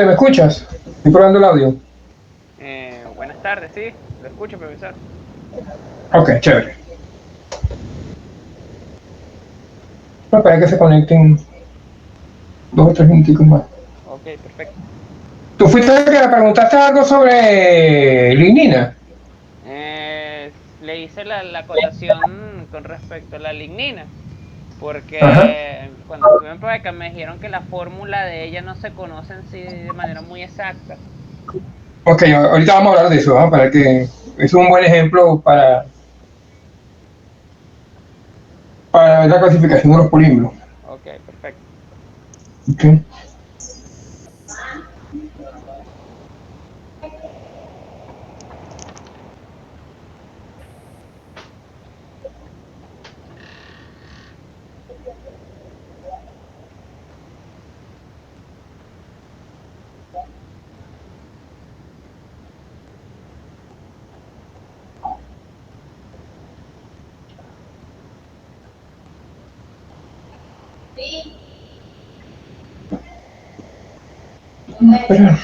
¿Me escuchas? Estoy probando el audio. Buenas tardes, sí, lo escucho, profesor. Ok, chévere. No, para que se conecten dos o tres minuticos más. Ok, perfecto. ¿Tú fuiste el que le preguntaste algo sobre lignina? Le hice la acotación con respecto a la lignina, Ajá. porque cuando estuve en Proeca me dijeron que la fórmula de ella no se conoce en sí de manera muy exacta. Ok, ahorita vamos a hablar de eso, ¿no? Para que es un buen ejemplo para ver la clasificación de los polímeros. Ok, perfecto. Ok. Espera.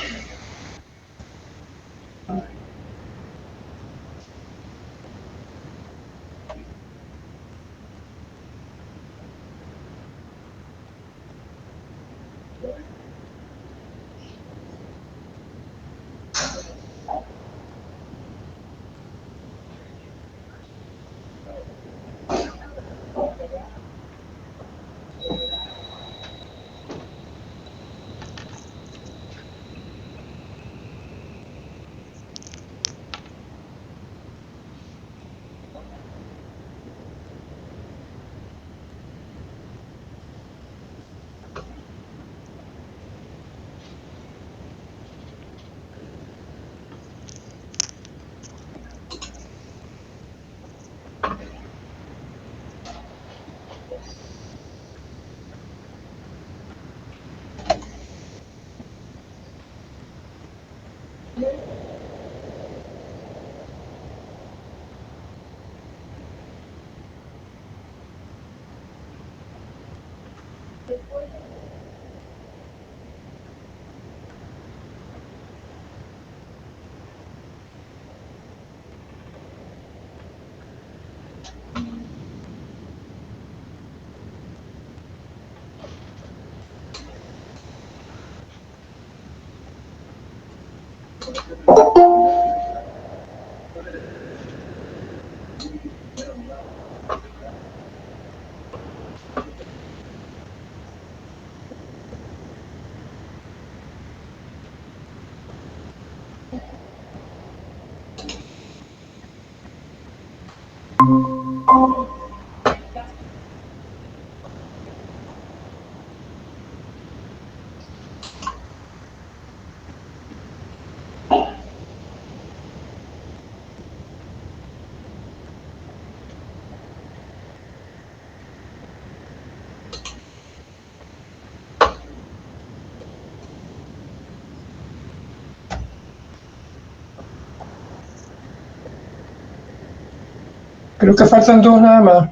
Creo que faltan dos nada más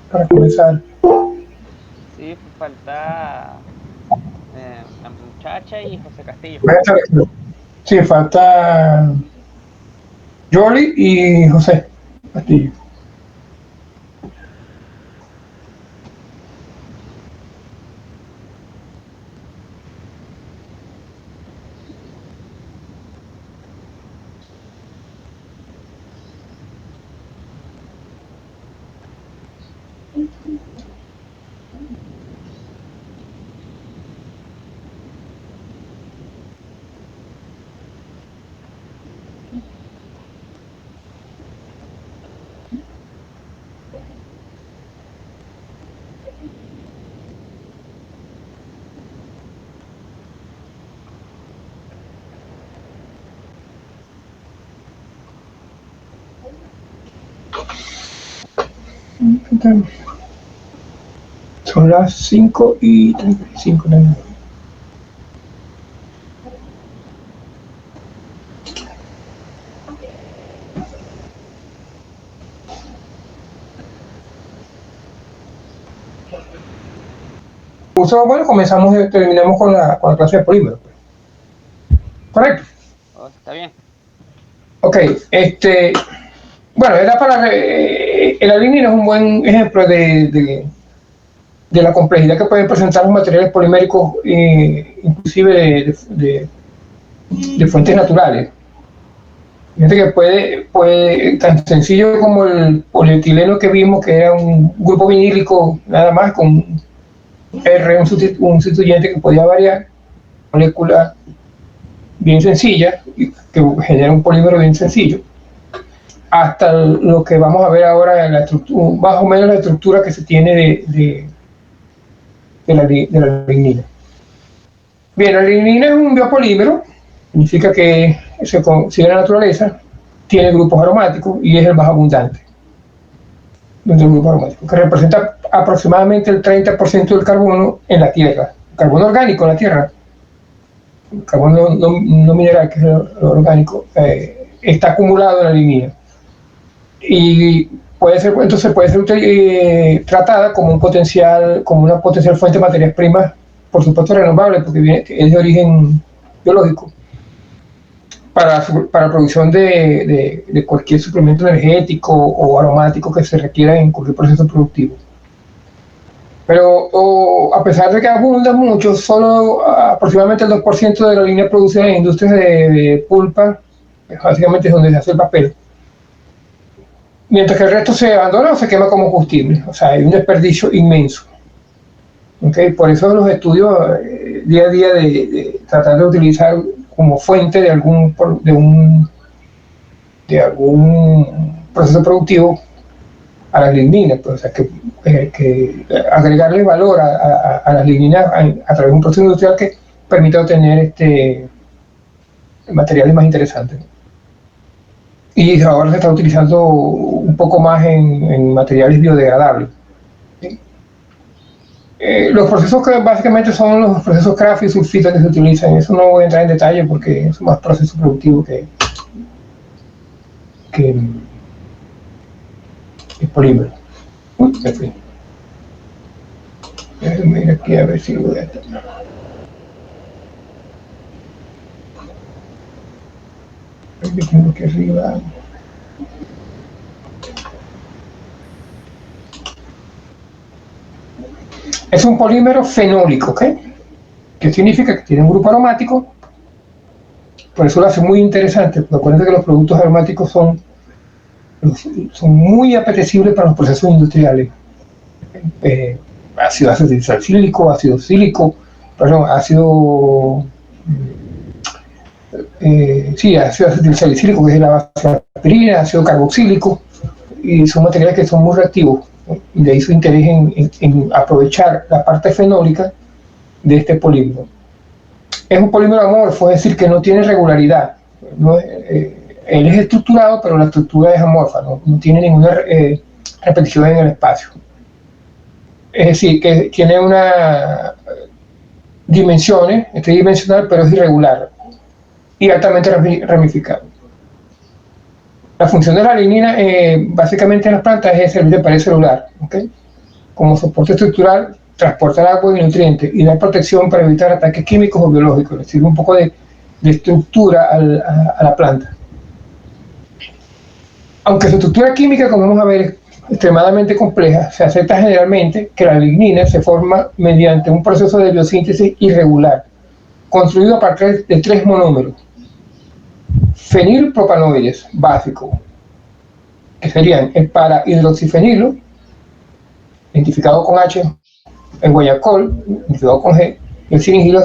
para comenzar. Sí, falta la muchacha y José Castillo. Voy a estar aquí. Sí, falta Jolie y José Castillo. Son las 5:35. Bueno, comenzamos, terminamos con la clase de polímeros. ¿correcto? Oh, está bien. Ok, bueno, era para, el aluminio es un buen ejemplo de la complejidad que pueden presentar los materiales poliméricos, inclusive de fuentes naturales. Fíjate que puede, tan sencillo como el polietileno que vimos, que era un grupo vinílico nada más, con un R, un sustituyente que podía variar, molécula bien sencilla, que genera un polímero bien sencillo, hasta lo que vamos a ver ahora en la estructura, más o menos la estructura que se tiene de la lignina. Bien, la lignina es un biopolímero, significa que se consigue en la naturaleza, tiene grupos aromáticos y es el más abundante dentro del grupo aromático, que representa aproximadamente el 30% del carbono en la Tierra, carbono orgánico en la Tierra, el carbono no mineral, que es lo orgánico, está acumulado en la lignina. Y entonces puede ser tratada como una potencial fuente de materias primas, por supuesto renovable, porque es de origen biológico, para producción de cualquier suplemento energético o aromático que se requiera en cualquier proceso productivo. Pero a pesar de que abunda mucho, solo aproximadamente el 2% de la línea producida en industrias de pulpa, básicamente es donde se hace el papel, mientras que el resto se abandona o se quema como combustible. O sea, hay un desperdicio inmenso. ¿Okay? Por eso los estudios día a día de tratar de utilizar como fuente de algún proceso productivo a las ligninas, pues, o sea, que agregarle valor a las ligninas a través de un proceso industrial que permita obtener materiales más interesantes. Y ahora se está utilizando un poco más en materiales biodegradables. ¿Sí? Los procesos que básicamente son los procesos Craft y sulfita que se utilizan, eso no voy a entrar en detalle porque es más proceso productivo que es polímero. En fin. Déjenme ir aquí a ver si voy a estar. Aquí tengo aquí arriba. Es un polímero fenólico, ¿ok? ¿Qué significa? Que tiene un grupo aromático. Por eso lo hace muy interesante, porque acuérdense que los productos aromáticos son muy apetecibles para los procesos industriales. Ácido acetilsalicílico, ácido sílico, perdón, ácido acetilsalicílico, que es la base de la aspirina, ácido carboxílico, y son materiales que son muy reactivos, ¿no? Y de ahí su interés en aprovechar la parte fenólica de este polímero. Es un polímero amorfo, es decir, que no tiene regularidad. No él es estructurado, pero la estructura es amorfa, no tiene ninguna repetición en el espacio. Es decir, que tiene unas dimensiones, es tridimensional, pero es irregular y altamente ramificado. La función de la lignina, básicamente en las plantas, es servir de pared celular, ¿okay? Como soporte estructural, transportar agua y nutrientes y dar protección para evitar ataques químicos o biológicos. Le sirve un poco de estructura a la planta. Aunque su estructura química, como vamos a ver, es extremadamente compleja, se acepta generalmente que la lignina se forma mediante un proceso de biosíntesis irregular, construido a partir de 3 monómeros fenilpropanoides básicos, que serían el para-hidroxifenilo, identificado con H, el guayacol, identificado con G, y el ciningilo,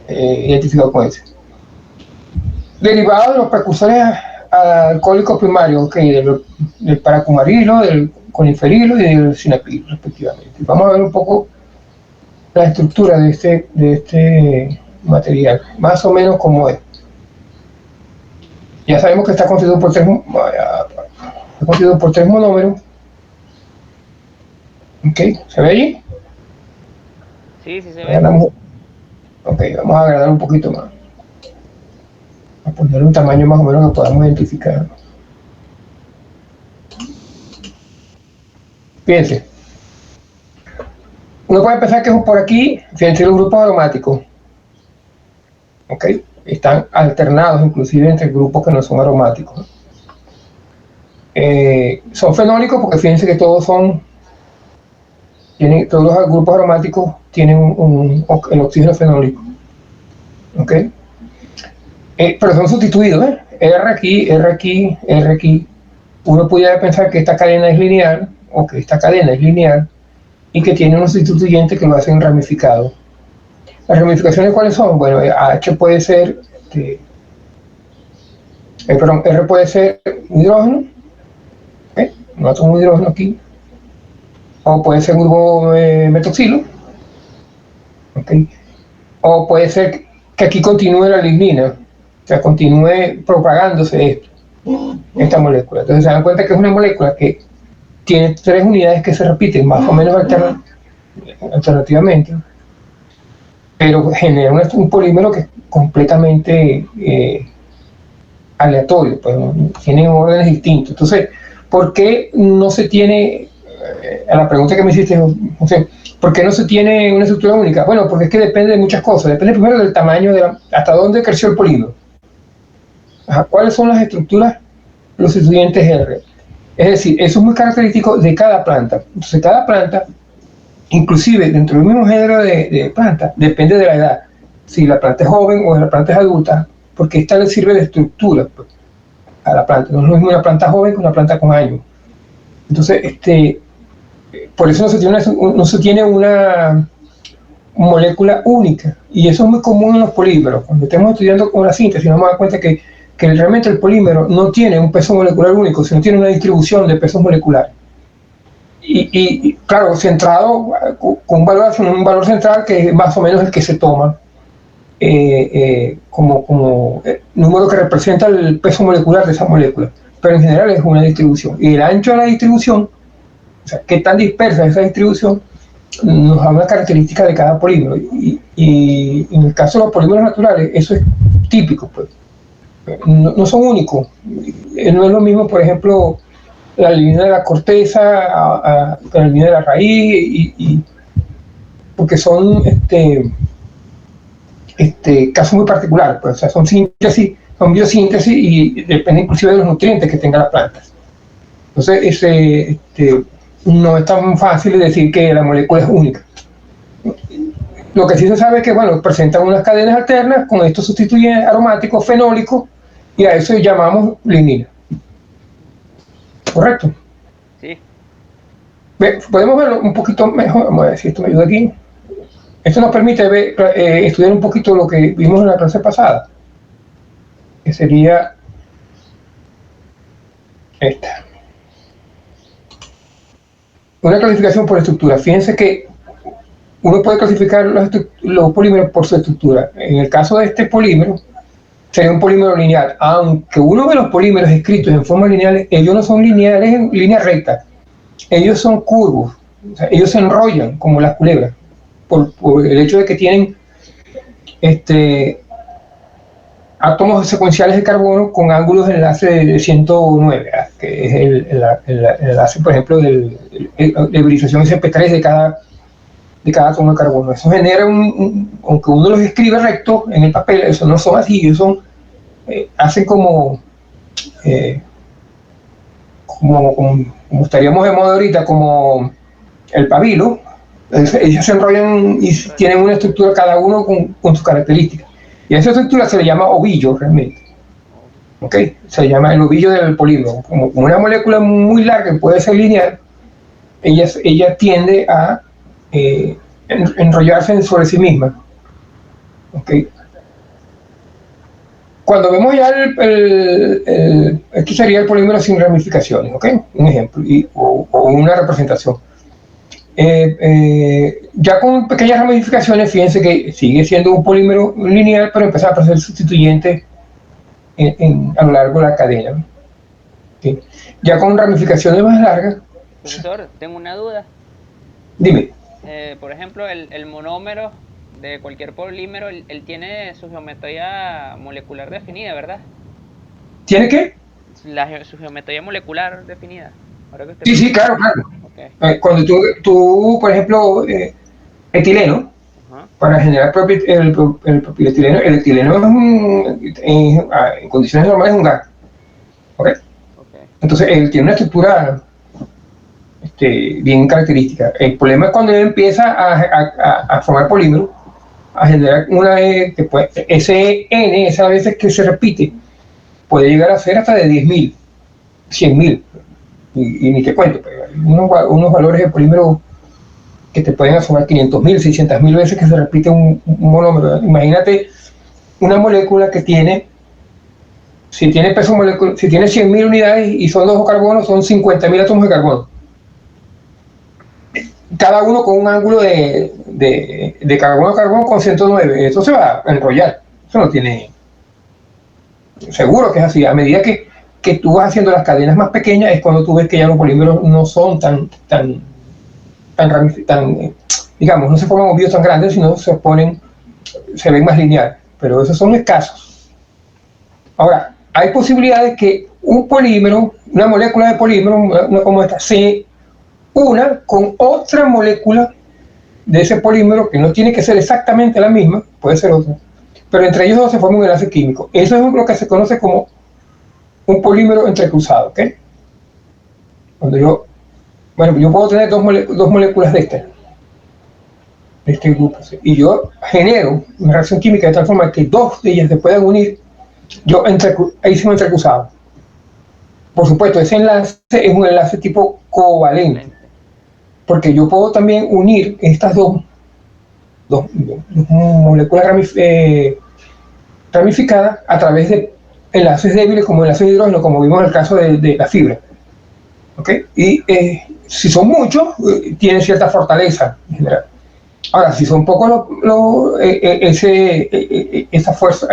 identificado con S. Derivado de los precursores alcohólicos primarios, okay, del paracumarilo, del coniferilo y del cinepil, respectivamente. Vamos a ver un poco la estructura de este material, más o menos como es. Ya sabemos que está constituido por tres monómeros. Ok, ¿se ve allí? Sí, sí se ve. Ok, vamos a agregar un poquito más. A poner un tamaño más o menos que podamos identificar. Fíjense. Uno puede pensar que por aquí, fíjense los grupos aromáticos. ¿ok? Están alternados inclusive entre grupos que no son aromáticos. Son fenólicos porque fíjense que todos los grupos aromáticos tienen el oxígeno fenólico, ¿ok? Pero son sustituidos, ¿eh? R aquí, R aquí, R aquí. Uno pudiera pensar que esta cadena es lineal, o que esta cadena es lineal, y que tiene unos sustituyentes que lo hacen ramificado. ¿Las ramificaciones cuáles son? Bueno, H puede ser, R puede ser un hidrógeno, un átomo de hidrógeno aquí, o puede ser un grupo metoxilo, ¿okay? O puede ser que aquí continúe la lignina, o sea, continúe propagándose esta molécula. Entonces se dan cuenta que es una molécula que tiene 3 unidades que se repiten más o menos alternativamente, pero genera un polímero que es completamente aleatorio, pues tienen órdenes distintos. Entonces, ¿por qué no se tiene, a la pregunta que me hiciste, José, ¿por qué no se tiene una estructura única? Bueno, porque es que depende de muchas cosas. Depende primero del tamaño, hasta dónde creció el polímero. ¿Cuáles son las estructuras, los sustituyentes R? Es decir, eso es muy característico de cada planta. Entonces, cada planta, inclusive dentro del mismo género de planta, depende de la edad. Si la planta es joven o la planta es adulta, porque esta le sirve de estructura pues, a la planta. No es lo mismo una planta joven que una planta con años. Entonces, por eso no se tiene una molécula única. Y eso es muy común en los polímeros. Cuando estemos estudiando con la síntesis, nos vamos a dar cuenta que realmente el polímero no tiene un peso molecular único, sino tiene una distribución de pesos moleculares. Y claro, centrado con un valor central que es más o menos el que se toma como número que representa el peso molecular de esa molécula. Pero en general es una distribución. Y el ancho de la distribución, o sea, qué tan dispersa es esa distribución, nos da una característica de cada polímero. Y en el caso de los polímeros naturales, eso es típico, pues. No son únicos. No es lo mismo, por ejemplo, la línea de la corteza a la línea de la raíz, porque son casos muy particulares, pues, o sea, son biosíntesis y depende inclusive de los nutrientes que tengan las plantas. Entonces, no es tan fácil decir que la molécula es única. Lo que sí se sabe es que, bueno, presentan unas cadenas alternas, con esto sustituyen aromáticos, fenólicos, y a eso llamamos lignina. ¿Correcto? Sí. Podemos verlo un poquito mejor. Vamos a ver si esto me ayuda aquí. Esto nos permite estudiar un poquito lo que vimos en la clase pasada, que sería esta. Una clasificación por estructura. Fíjense que uno puede clasificar los polímeros por su estructura. En el caso de este polímero, sería un polímero lineal, aunque uno de los polímeros escritos en forma lineal, ellos no son lineales en línea recta, ellos son curvos, o sea, ellos se enrollan como las culebras, por el hecho de que tienen átomos secuenciales de carbono con ángulos de enlace de 109, que es el enlace, por ejemplo, de hibridización SP3 de cada átomo de carbono. Eso genera aunque uno los escribe recto en el papel, eso no son así, ellos hacen como estaríamos de moda ahorita, como el pabilo. Ellos se enrollan y tienen una estructura cada uno con sus características. Y a esa estructura se le llama ovillo realmente. ¿Okay? Se llama el ovillo del polímero. Como una molécula muy larga, puede ser lineal, ella tiende a enrollarse sobre sí misma. ¿Okay? Cuando vemos ya esto sería el polímero sin ramificaciones, ¿okay? Un ejemplo, o una representación. Ya con pequeñas ramificaciones, fíjense que sigue siendo un polímero lineal, pero empieza a aparecer sustituyentes a lo largo de la cadena. ¿Okay? Ya con ramificaciones más largas. Profesor, tengo una duda. Dime. Por ejemplo, el monómero de cualquier polímero, él tiene su geometría molecular definida, ¿verdad? ¿Tiene qué? Su geometría molecular definida. Sí, claro. Okay. Cuando tú por ejemplo, etileno, para generar el propietileno. El etileno en condiciones normales es un gas. ¿Okay? Entonces él tiene una estructura bien característica. El problema es cuando él empieza a formar polímeros, a generar una que puede, ese N, esas veces que se repite, puede llegar a ser hasta de 10.000, 100.000, y ni te cuento, pues, unos valores de polímero que te pueden asomar 500.000, 600.000 veces que se repite un monómero. Imagínate una molécula que tiene, si tiene peso molecular, si tiene 100.000 unidades y son 2 carbonos, son 50.000 átomos de carbono. Cada uno con un ángulo de carbono a carbono con 109. Eso se va a enrollar. Eso no tiene... Seguro que es así. A medida que tú vas haciendo las cadenas más pequeñas es cuando tú ves que ya los polímeros no son digamos, no se forman obvios tan grandes, sino se ven más lineales. Pero esos son escasos. Ahora, hay posibilidades que un polímero, una molécula de polímero, una como esta, se una con otra molécula de ese polímero, que no tiene que ser exactamente la misma, puede ser otra, pero entre ellos dos se forma un enlace químico. Eso es lo que se conoce como un polímero entrecruzado, ¿ok? Cuando yo puedo tener dos moléculas de este grupo, ¿sí? Y yo genero una reacción química de tal forma que dos de ellas se puedan unir, ahí se me entrecruzado. Por supuesto, ese enlace es un enlace tipo covalente, porque yo puedo también unir estas dos moléculas ramificadas a través de enlaces débiles como enlaces de hidrógeno, como vimos en el caso de la fibra. ¿Okay? Y si son muchos, tienen cierta fortaleza en general. Ahora, si son pocos, esa fuerza,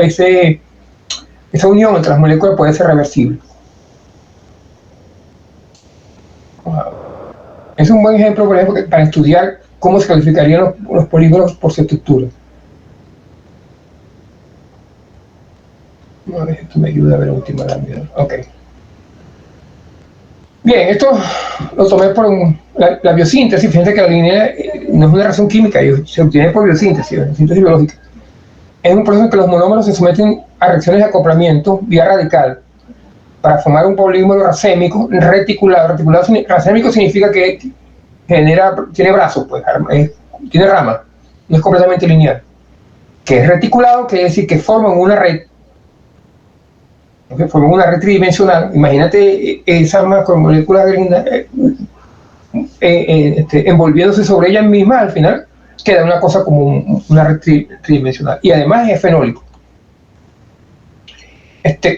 esa unión entre las moléculas puede ser reversible. Es un buen ejemplo, por ejemplo, para estudiar cómo se calificarían los polímeros por su estructura. A ver, esto me ayuda a ver la última lámina. Ok. Bien, esto lo tomé por la biosíntesis. Fíjense que la línea no es una reacción química, se obtiene por biosíntesis, síntesis biológica. Es un proceso en que los monómeros se someten a reacciones de acoplamiento vía radical para formar un polímero racémico reticulado. Racémico significa que tiene brazos, pues, tiene ramas, no es completamente lineal. Que es reticulado quiere decir que forman una red, forman una red tridimensional. Imagínate esas macromoléculas envolviéndose sobre ellas mismas, al final queda una cosa como una red tridimensional, y además es fenólico.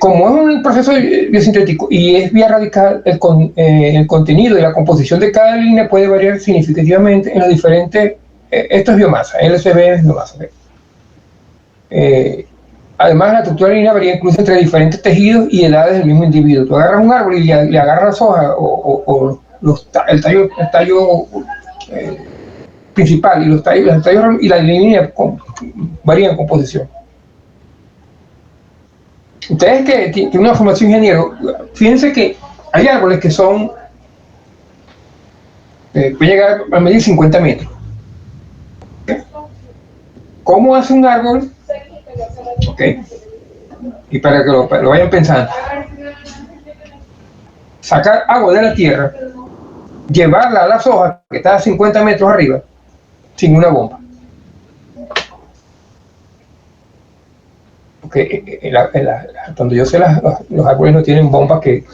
Como es un proceso biosintético y es vía radical, el contenido y la composición de cada línea puede variar significativamente en los diferentes... esto es biomasa, LCB es biomasa. Además, la estructura de la línea varía incluso entre diferentes tejidos y edades del mismo individuo. Tú agarras un árbol y le agarras las hojas o el tallo principal y los tallos y la línea varían en composición. Ustedes que tienen una formación ingeniero, fíjense que hay árboles que son, pueden llegar a medir 50 metros. ¿Okay? ¿Cómo hace un árbol? Okay. Y para que lo vayan pensando, sacar agua de la tierra, llevarla a las hojas que están a 50 metros arriba, sin una bomba. Porque donde yo sé, los árboles no tienen bombas que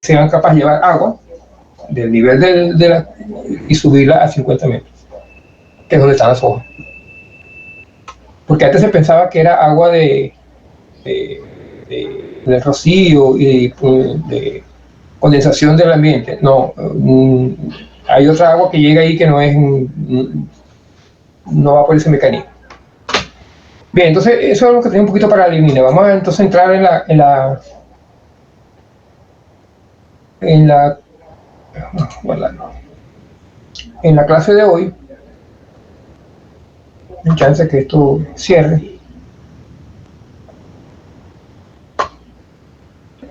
sean capaces de llevar agua del nivel y subirla a 50 metros, que es donde están las hojas. Porque antes se pensaba que era agua del rocío y de condensación del ambiente. No, hay otra agua que llega ahí que no va por ese mecanismo. Bien, entonces eso es lo que tenía un poquito para la línea. Vamos a entonces entrar en la clase de hoy. Hay chance que esto cierre.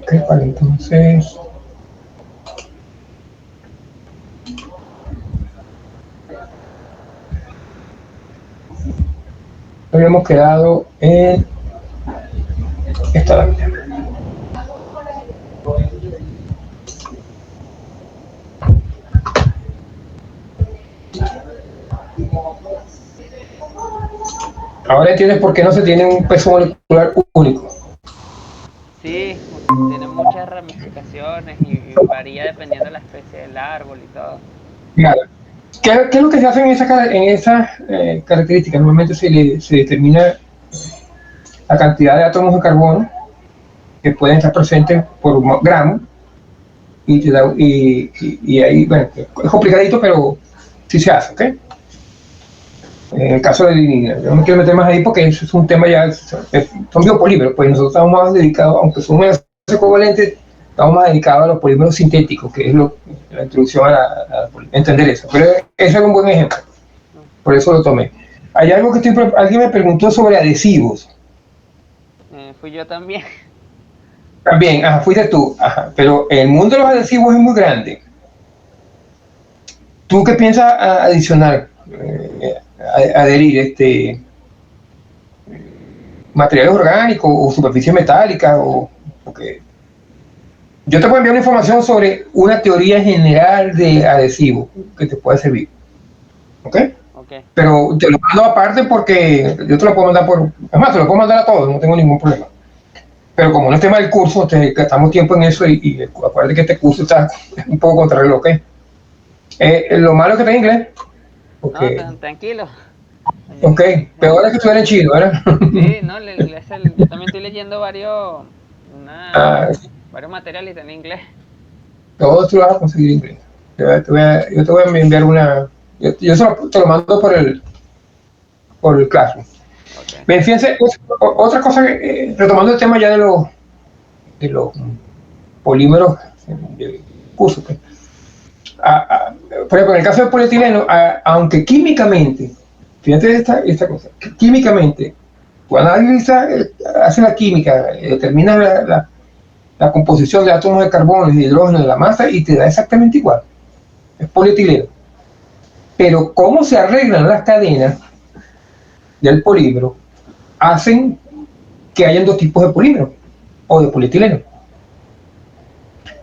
Ok, vale, entonces... habíamos quedado en esta lámina. Ahora entiendes por qué no se tiene un peso molecular único. Sí, tiene muchas ramificaciones y varía dependiendo de la especie del árbol y todo. Claro. ¿Qué es lo que se hace en esa característica? Normalmente se determina la cantidad de átomos de carbono que pueden estar presentes por un gramo y ahí, bueno, es complicadito, pero sí se hace, ¿ok? En el caso de la lignina, yo no me quiero meter más ahí porque eso es un tema ya, son biopolímeros, pues nosotros estamos más dedicados, aunque son covalentes, estamos más dedicados a los polímeros sintéticos, que es la introducción a entender eso. Pero ese es un buen ejemplo, por eso lo tomé. Hay algo que alguien me preguntó sobre adhesivos. Fui yo también. También, fuiste tú, pero el mundo de los adhesivos es muy grande. ¿Tú qué piensas adicionar? Adherir materiales orgánicos o superficies metálicas porque yo te puedo enviar una información sobre una teoría general de adhesivo que te puede servir, ¿ok? Pero te lo mando aparte porque yo te lo puedo mandar además te lo puedo mandar a todos, no tengo ningún problema, pero como no es tema del curso, gastamos tiempo en eso y acuérdate que este curso está un poco contra el reloj, ¿ok? Lo malo es que está en inglés. Okay. No, tranquilo. Ok, peor es que estuviera en chino, ¿verdad? Sí, no, yo también estoy leyendo varios materiales en inglés. Todo tú lo vas a conseguir en inglés. Yo te voy a enviar una. Yo te lo mando por el Classroom. Okay. Bien, fíjense, otra cosa, retomando el tema ya de los polímeros del curso. Pues. Por ejemplo, en el caso del polietileno, aunque químicamente, fíjate esta cosa, químicamente, cuando alguien hace la química, determina la composición de átomos de carbono y de hidrógeno de la masa y te da exactamente igual. Es polietileno. Pero cómo se arreglan las cadenas del polímero hacen que hayan dos tipos de polímero o de polietileno.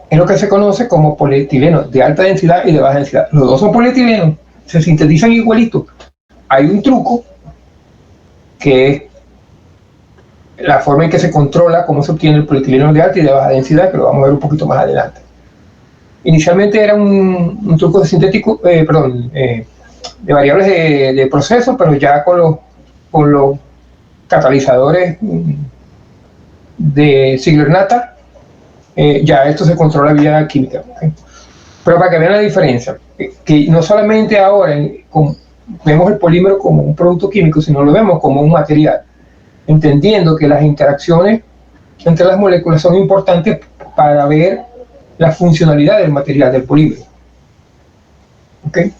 Es lo que se conoce como polietileno de alta densidad y de baja densidad. Los dos son polietilenos, se sintetizan igualitos. Hay un truco que es la forma en que se controla cómo se obtiene el polietileno de alta y de baja densidad, que lo vamos a ver un poquito más adelante. Inicialmente era un truco de sintético, de variables de proceso, pero ya con los catalizadores de Ziegler-Natta, ya esto se controla vía química. ¿Okay? Pero para que vean la diferencia, que no solamente ahora vemos el polímero como un producto químico, sino lo vemos como un material, entendiendo que las interacciones entre las moléculas son importantes para ver la funcionalidad del material, del polímero. ¿Okay?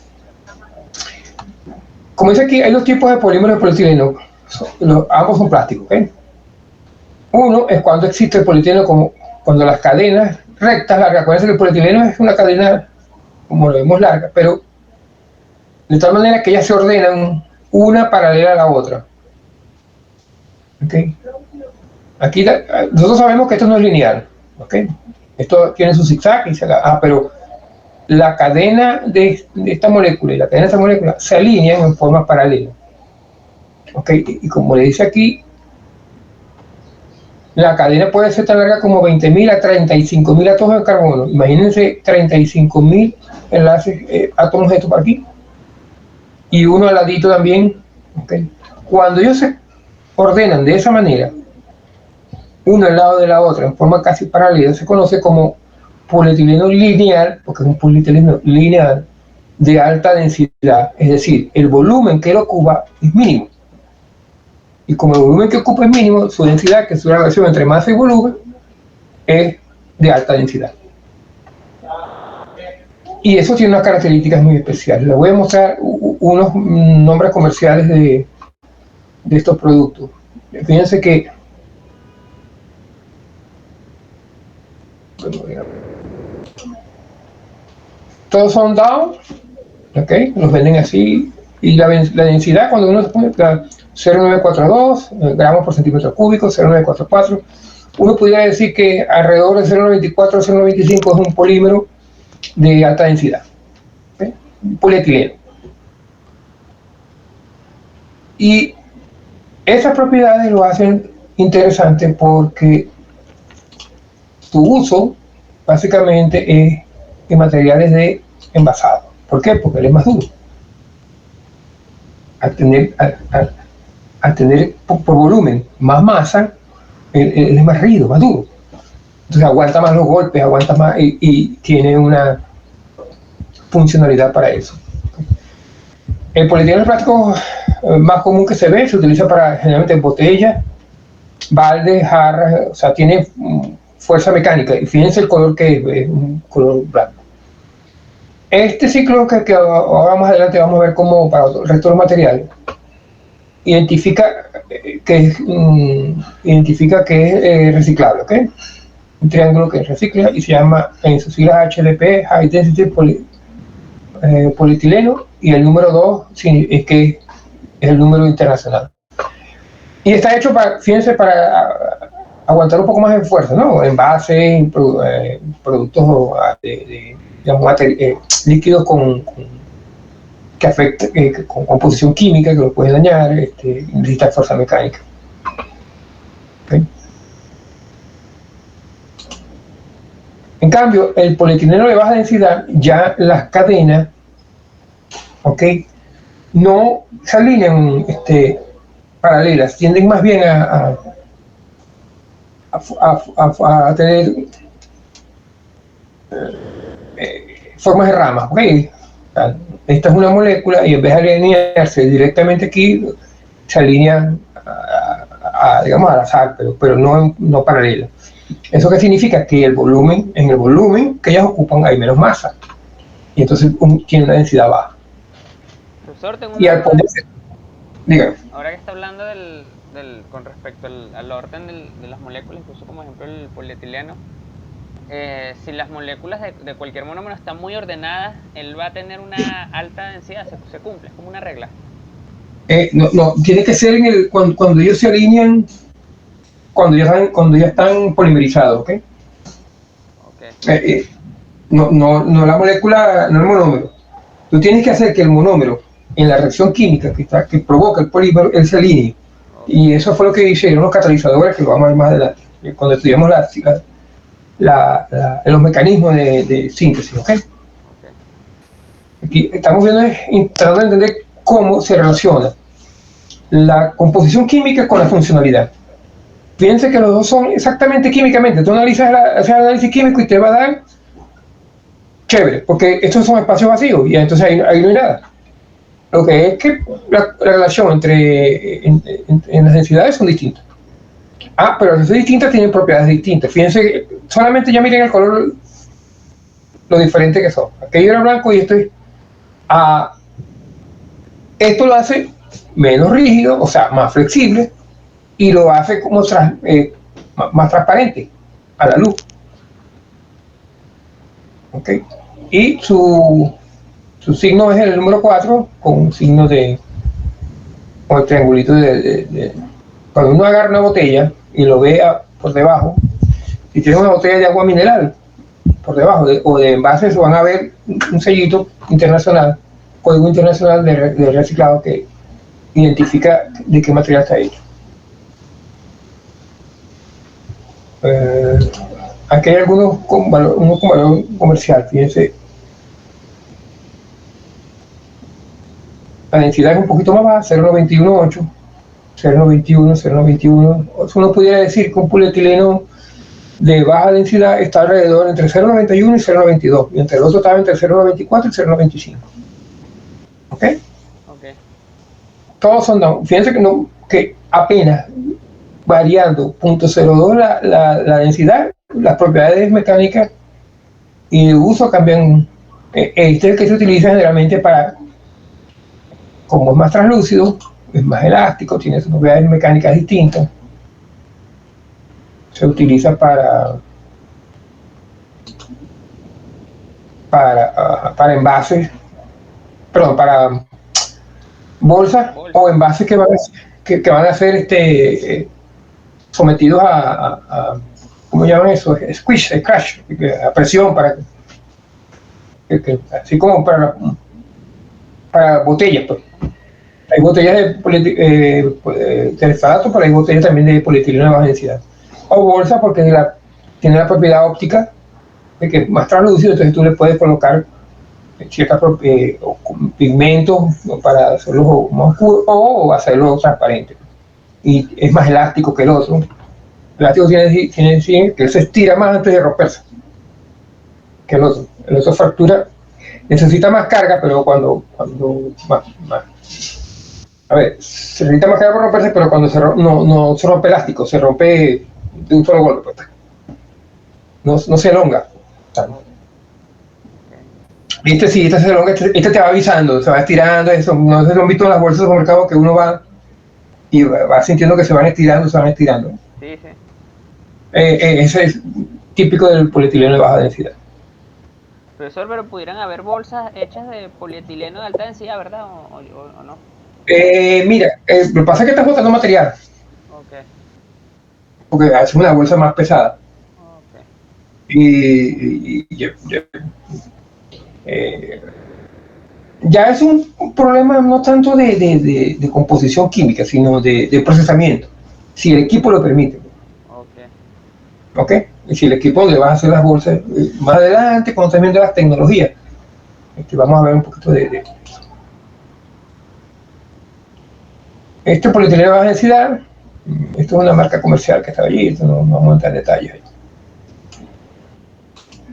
Como dice aquí, hay dos tipos de polímeros de polietileno, ambos son plásticos. ¿Okay? Uno es cuando existe el polietileno cuando las cadenas rectas, largas, acuérdense que el polietileno es una cadena, como lo vemos, larga, pero de tal manera que ellas se ordenan una paralela a la otra. ¿Okay? Aquí nosotros sabemos que esto no es lineal. ¿Okay? Esto tiene su zigzag y pero la cadena de esta molécula y la cadena de esta molécula se alinean en forma paralela. ¿Okay? Y como le dice aquí, la cadena puede ser tan larga como 20.000 a 35.000 átomos de carbono. Imagínense 35.000 enlaces, átomos de esto por aquí. Y uno al ladito también. ¿Okay? Cuando ellos se ordenan de esa manera, uno al lado de la otra, en forma casi paralela, se conoce como polietileno lineal, porque es un polietileno lineal de alta densidad. Es decir, el volumen que lo ocupa es mínimo. Y como el volumen que ocupa es mínimo, su densidad, que es una relación entre masa y volumen, es de alta densidad. Y eso tiene unas características muy especiales. Les voy a mostrar unos nombres comerciales de estos productos. Fíjense que todos son Dow, ¿okay? Los venden así. Y la densidad, cuando uno se pone, 0,942 gramos por centímetro cúbico, 0,944. Uno pudiera decir que alrededor de 0,94 0,95 es un polímero de alta densidad, ¿okay? Un polietileno. Y esas propiedades lo hacen interesante porque su uso básicamente es en materiales de envasado. ¿Por qué? Porque él es más duro. Al tener por volumen más masa, él es más rígido, más duro. Entonces aguanta más los golpes, aguanta más y tiene una funcionalidad para eso. El polietileno plástico más común que se ve, se utiliza para generalmente botellas, baldes, jarras, o sea, tiene fuerza mecánica. Y fíjense el color que es un color blanco. Este ciclo que ahora más adelante vamos a ver cómo para el resto de los materiales identifica que es reciclable, ¿ok? Un triángulo que recicla y se llama en sus siglas HDP, High Density Polietileno, y el número 2 es que es el número internacional. Y está hecho para, fíjense, para aguantar un poco más de fuerza, ¿no? Envases, productos digamos, líquidos que afecten, con composición química que lo puede dañar, necesita fuerza mecánica. ¿Okay? En cambio, el polietileno de baja densidad, ya las cadenas, ¿ok?, no se alinean paralelas, tienden más bien a tener formas de ramas, ¿ok? Esta es una molécula y en vez de alinearse directamente aquí, se alinea digamos, al azar, pero no paralela. ¿Eso qué significa? Que en el volumen que ellas ocupan hay menos masa y entonces tiene una densidad baja. Profesor, tengo y al ponerse, dígame. Ahora que está hablando con respecto al orden de las moléculas, incluso como ejemplo el polietileno, si las moléculas de cualquier monómero están muy ordenadas, él va a tener una alta densidad, se cumple, es como una regla. No, tiene que ser cuando ellos se alinean, cuando ya están polimerizados, ¿ok? No la molécula, no el monómero. Tú tienes que hacer que el monómero, en la reacción química que provoca el polímero, él se alinee. Y eso fue lo que hicieron los catalizadores, que lo vamos a ver más adelante, cuando estudiamos los mecanismos de síntesis, ¿ok? Aquí estamos tratando de entender cómo se relaciona la composición química con la funcionalidad. Fíjense que los dos son exactamente químicamente. Tú analizas el análisis químico y te va a dar chévere, porque estos son espacios vacíos y entonces ahí no hay nada. Lo que es que la relación en las densidades son distintas. Pero las densidades distintas tienen propiedades distintas. Fíjense, solamente ya miren el color, lo diferente que son. Aquello era blanco y esto lo hace menos rígido, o sea, más flexible, y lo hace como más transparente a la luz. ¿Ok? Y su signo es el número 4, con un signo con el triangulito cuando uno agarra una botella y lo ve por debajo, si tiene una botella de agua mineral por debajo o de envases, van a ver un sellito internacional, código internacional de reciclado, que identifica de qué material está hecho. Aquí hay algunos con valor comercial, fíjense. La densidad es un poquito más baja, 0,918, 0,91, 0,91. Uno pudiera decir que un polietileno de baja densidad está alrededor entre 0,91 y 0,92, mientras el otro estaba entre 0,94 y 0,95. ¿Ok? Todos son down. Fíjense que apenas variando 0,02 la densidad, las propiedades mecánicas y de uso cambian. Este es el que se utiliza generalmente como es más translúcido, es más elástico, tiene sus propiedades mecánicas distintas. Se utiliza para envases, perdón, para bolsas o envases que que van a ser sometidos ¿cómo llaman eso? Squish, crash, a presión, así como para botellas, pues. Hay botellas de terefalato, pero hay botellas también de polietileno de baja densidad. O bolsas porque tiene la propiedad óptica de que es más translúcido, entonces tú le puedes colocar ciertos pigmentos para hacerlo más oscuro o hacerlo transparente. Y es más elástico que el otro. El elástico tiene que él se estira más antes de romperse que el otro. El otro fractura, necesita más carga, pero cuando a ver, se necesita más carga para romperse, pero cuando no se rompe elástico, se rompe de un solo golpe. No se elonga. Sí, se elonga, te va avisando, se va estirando, eso. No sé si han visto en las bolsas de supermercado que uno va y va sintiendo que se van estirando. Sí, sí. Ese es típico del polietileno de baja densidad. Profesor, pero pudieran haber bolsas hechas de polietileno de alta densidad, ¿verdad? ¿O no? Mira, lo que pasa es que estás botando material. Okay. Porque hace una bolsa más pesada. Okay. Ya es un problema no tanto de composición química, sino de procesamiento, si el equipo lo permite. ¿Ok? Y si el equipo le va a hacer las bolsas más adelante, cuando estén viendo las tecnologías, vamos a ver un poquito de eso. Este polietileno de baja densidad, esto es una marca comercial que estaba allí, no vamos a entrar en detalles ahí.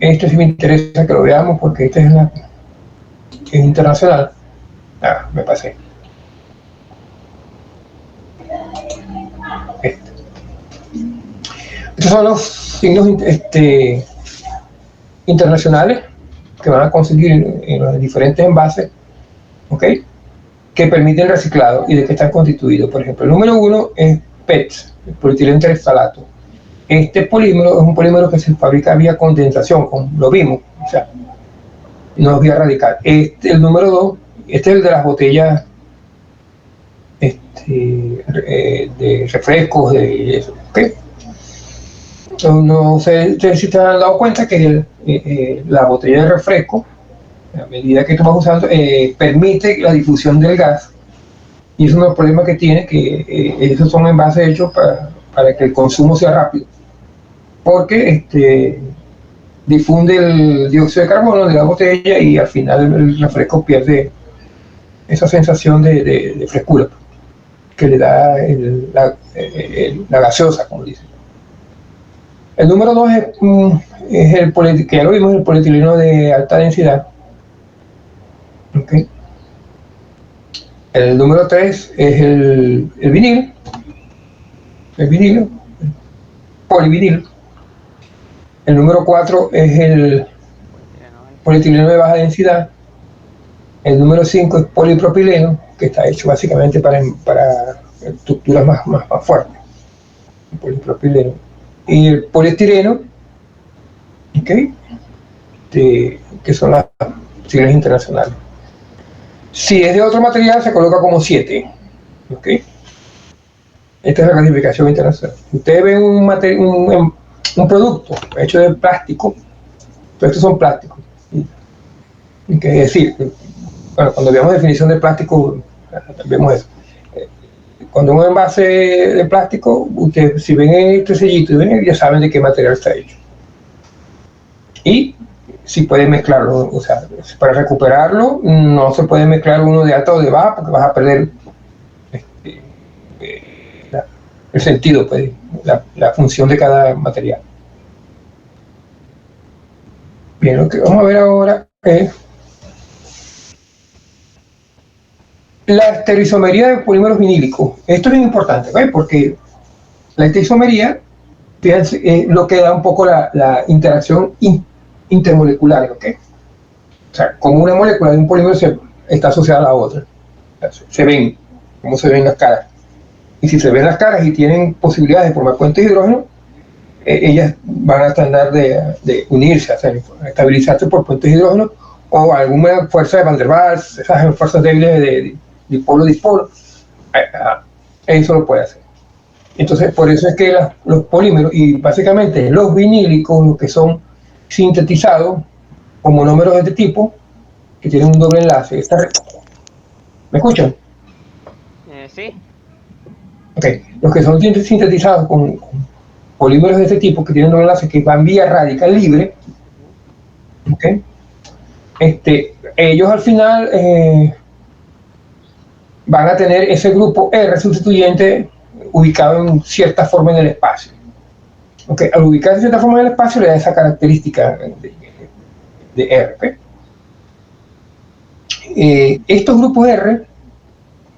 Este sí me interesa que lo veamos porque este es internacional. Me pasé. Estos son los signos internacionales que van a conseguir en los diferentes envases, ¿ok? Que permiten el reciclado y de qué están constituidos. Por ejemplo, el número 1 es PET, el polietileno terefalato. Este polímero es un polímero que se fabrica vía condensación, como lo vimos, o sea, no es vía radical. El número 2, este es el de las botellas de refrescos, de eso, ¿ok? No sé si te han dado cuenta que la botella de refresco, a medida que tú vas usando, permite la difusión del gas, y eso es uno de los problemas que tiene, que esos son envases hechos para que el consumo sea rápido, porque difunde el dióxido de carbono de la botella y al final el refresco pierde esa sensación de frescura que le da la gaseosa, como dicen. El número 2 es el polietileno, que ya lo vimos, el polietileno de alta densidad. Okay. El número 3 es el vinilo, el polivinilo. El número 4 es el polietileno de baja densidad. El número 5 es polipropileno, que está hecho básicamente para estructuras más fuertes. El polipropileno. Y el poliestireno, ¿okay? Que son las siglas internacionales. Si es de otro material, se coloca como 7. ¿Okay? Esta es la clasificación internacional. Ustedes ven un producto hecho de plástico, todos estos son plásticos. ¿Y qué decir? Bueno, cuando veamos definición de plástico, vemos eso. Cuando un envase de plástico, ustedes si ven este sellito, ya saben de qué material está hecho. Y si pueden mezclarlo, o sea, para recuperarlo, no se puede mezclar uno de alta o de baja porque vas a perder el sentido, pues, la función de cada material. Bien, lo que vamos a ver ahora es la estereoisomería de polímeros vinílicos. Esto es bien importante, ¿ves? Porque la estereoisomería es lo que da un poco la interacción intermolecular, ¿ok? O sea, como una molécula de un polímero está asociada a la otra. O sea, se ven, cómo se ven las caras. Y si se ven las caras y tienen posibilidades de formar puentes de hidrógeno, ellas van a tratar de unirse, o sea, estabilizarse por puentes de hidrógeno o alguna fuerza de Van der Waals, esas fuerzas débiles de dipolo-dispolo, Eso lo puede hacer. Entonces, por eso es que los polímeros y básicamente los vinílicos, los que son sintetizados con monómeros de este tipo, que tienen un doble enlace. ¿Me escuchan? Sí. Ok. Los que son sintetizados con polímeros de este tipo, que tienen doble enlace, que van vía radical libre, ¿ok? Ellos al final van a tener ese grupo R sustituyente ubicado en cierta forma en el espacio. Okay. Al ubicarse en cierta forma en el espacio le da esa característica de R. ¿Okay? Estos grupos R,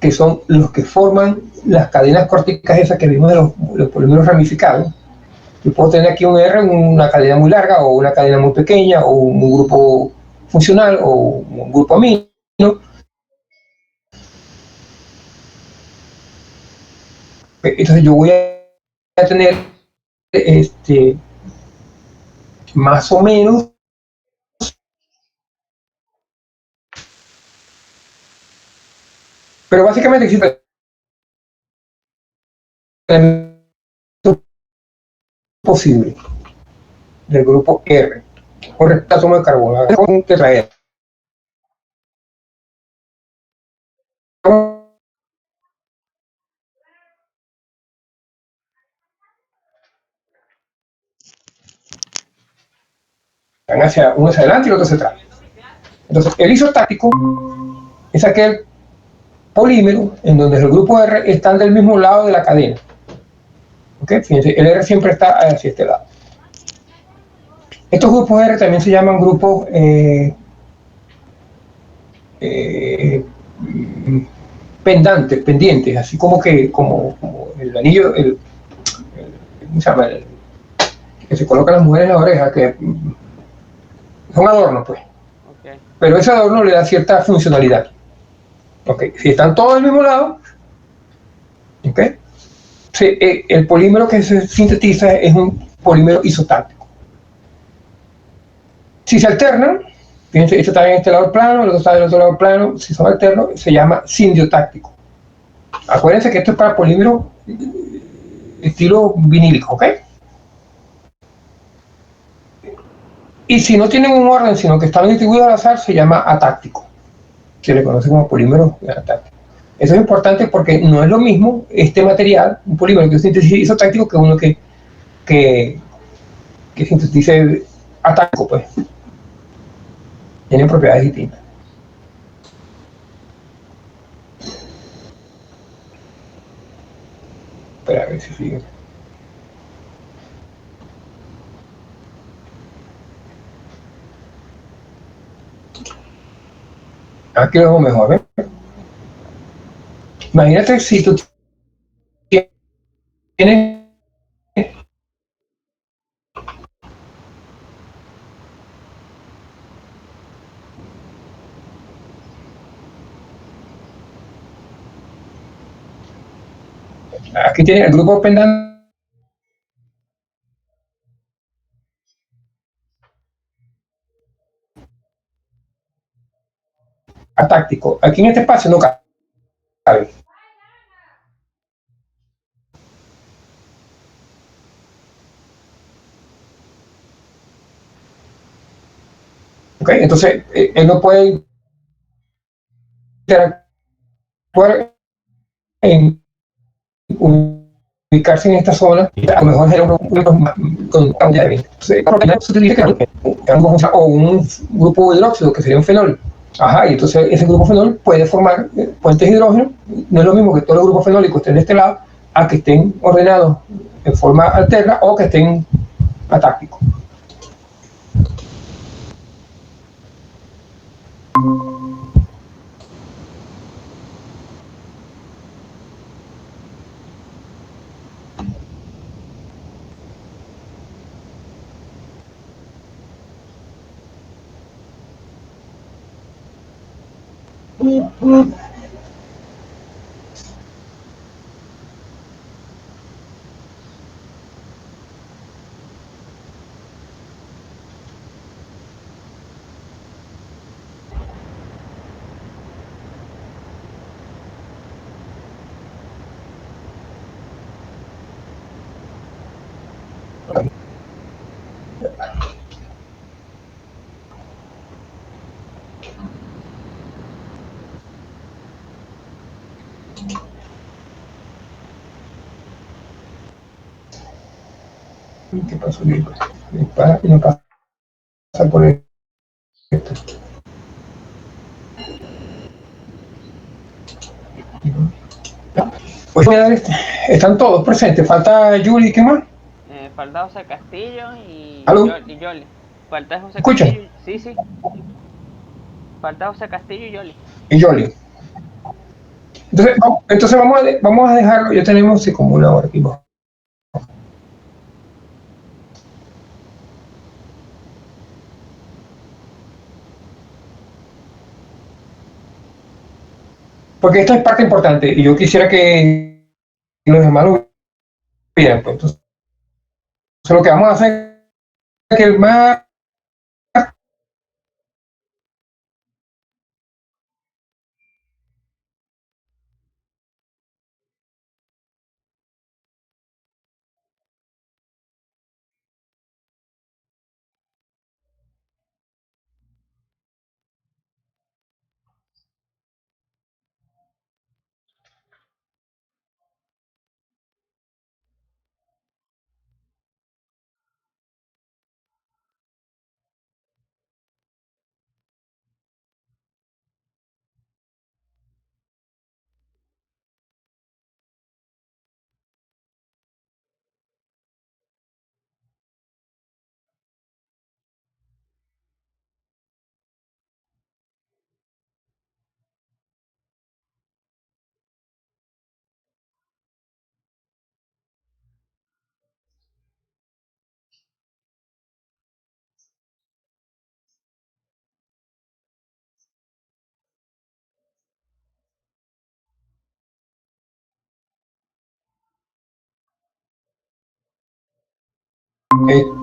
que son los que forman las cadenas corticas esas que vimos de los polímeros ramificados, yo puedo tener aquí un R, una cadena muy larga o una cadena muy pequeña o un grupo funcional o un grupo amino. Entonces yo voy a tener más o menos pero básicamente existe posible del grupo R con respecto al átomo de carbono con un tetraedro. Van hacia uno hacia adelante y el otro hacia atrás. Entonces, el isotáctico es aquel polímero en donde el grupo R están del mismo lado de la cadena. ¿Okay? Fíjense, el R siempre está hacia este lado. Estos grupos R también se llaman grupos pendientes, así como el anillo, ¿cómo se llama? Que se colocan las mujeres en la oreja, que son adornos, pues. Okay. Pero ese adorno le da cierta funcionalidad. Okay. Si están todos del mismo lado, okay, el polímero que se sintetiza es un polímero isotáctico. Si se alternan, fíjense, este está en este lado del plano, el otro está del otro lado del plano, si son alternos, se llama sindiotáctico. Acuérdense que esto es para polímeros estilo vinílico, ¿ok? Y si no tienen un orden, sino que están distribuidos al azar, se llama atáctico. Se le conoce como polímero atáctico. Eso es importante porque no es lo mismo este material, un polímero que sintetiza isotáctico, que uno que sintetice atáctico, pues. Tienen propiedades distintas. Espera a ver si sigue. Aquí lo vemos mejor, ¿eh? Imagínate si tú tienes aquí tiene el grupo pendante atáctico. Aquí en este espacio no cabe. ¿Okay? Entonces, él no puede interactuar en ubicarse en esta zona, a lo mejor era con cantidad de eventos. Entonces, se utiliza o un grupo hidróxido, que sería un fenol. Ajá, y entonces ese grupo fenol puede formar puentes de hidrógeno. No es lo mismo que todos los grupos fenólicos estén de este lado, a que estén ordenados en forma alterna o que estén atácticos. ¿Qué pasó? Y no pasa por esto. Pues están todos presentes. Falta Yuli, ¿qué más? Falta José Castillo y ¿Aló? Yoli. Falta José ¿Escuchan? Castillo. Sí, sí. Falta José Castillo y Yoli. Y Yoli. Entonces vamos a dejarlo. Ya tenemos como una hora aquí. Porque esta es parte importante y yo quisiera que los demás lo vieran. Pues. Entonces, lo que vamos a hacer es que el más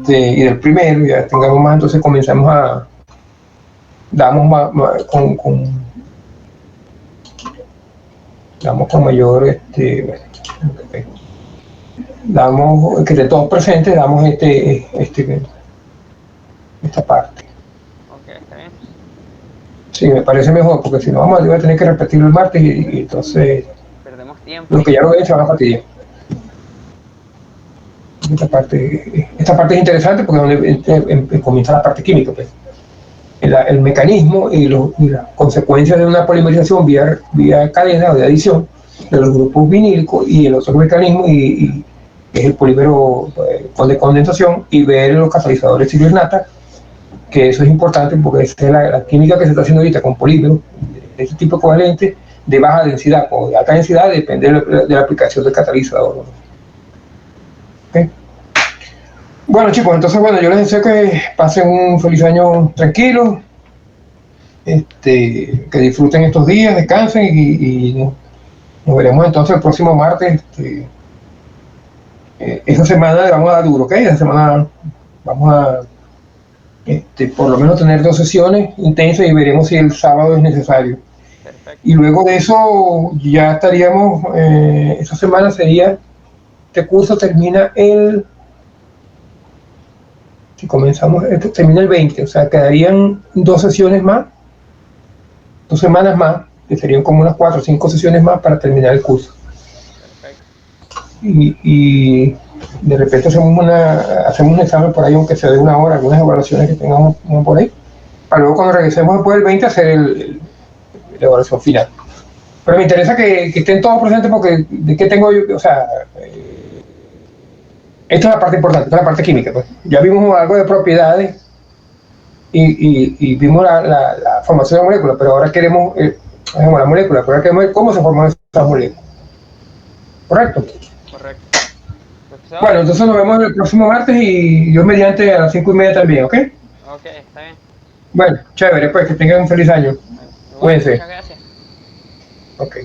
y del primero, ya tengamos más, entonces comenzamos a damos damos con mayor damos que de todos presentes damos esta parte. Ok, está bien. Sí, me parece mejor, porque si no vamos a tener que repetirlo el martes y entonces Perdemos tiempo. los que ya lo ven se van a fastidiar. Esta parte es interesante porque es donde comienza la parte química, pues. El mecanismo y las consecuencias de una polimerización vía cadena o de adición de los grupos vinílicos y el otro mecanismo y es el polímero de condensación y ver los catalizadores cilinata, que eso es importante porque esta es la química que se está haciendo ahorita con polímeros de este tipo covalente de baja densidad o de alta densidad, depende de la aplicación del catalizador. ¿Okay? Bueno chicos, entonces yo les deseo que pasen un feliz año tranquilo, que disfruten estos días, descansen y nos veremos entonces el próximo martes. Esta semana le vamos a dar duro, ¿ok? Esta semana vamos a por lo menos tener 2 sesiones intensas y veremos si el sábado es necesario. Perfecto. Y luego de eso ya estaríamos, esta semana sería, este curso termina si comenzamos, termina el 20, o sea, quedarían 2 sesiones más, 2 semanas más, que serían como unas 4 o 5 sesiones más para terminar el curso. Perfecto. Y de repente hacemos un examen por ahí, aunque sea de 1 hora, algunas evaluaciones que tengamos por ahí, para luego cuando regresemos después del 20 hacer la evaluación final. Pero me interesa que estén todos presentes porque de qué tengo yo, o sea, esta es la parte importante, esta es la parte química. Pues. Ya vimos algo de propiedades y vimos la formación de la molécula, pero ahora queremos la molécula, pero ahora queremos ver cómo se forman esas moléculas. ¿Correcto? Correcto. Profesor. Bueno, entonces nos vemos el próximo martes y yo mediante a las 5:30 también, ¿ok? Ok, está bien. Bueno, chévere, pues que tengan un feliz año. Bueno, igual, Cuídense. muchas gracias. Ok.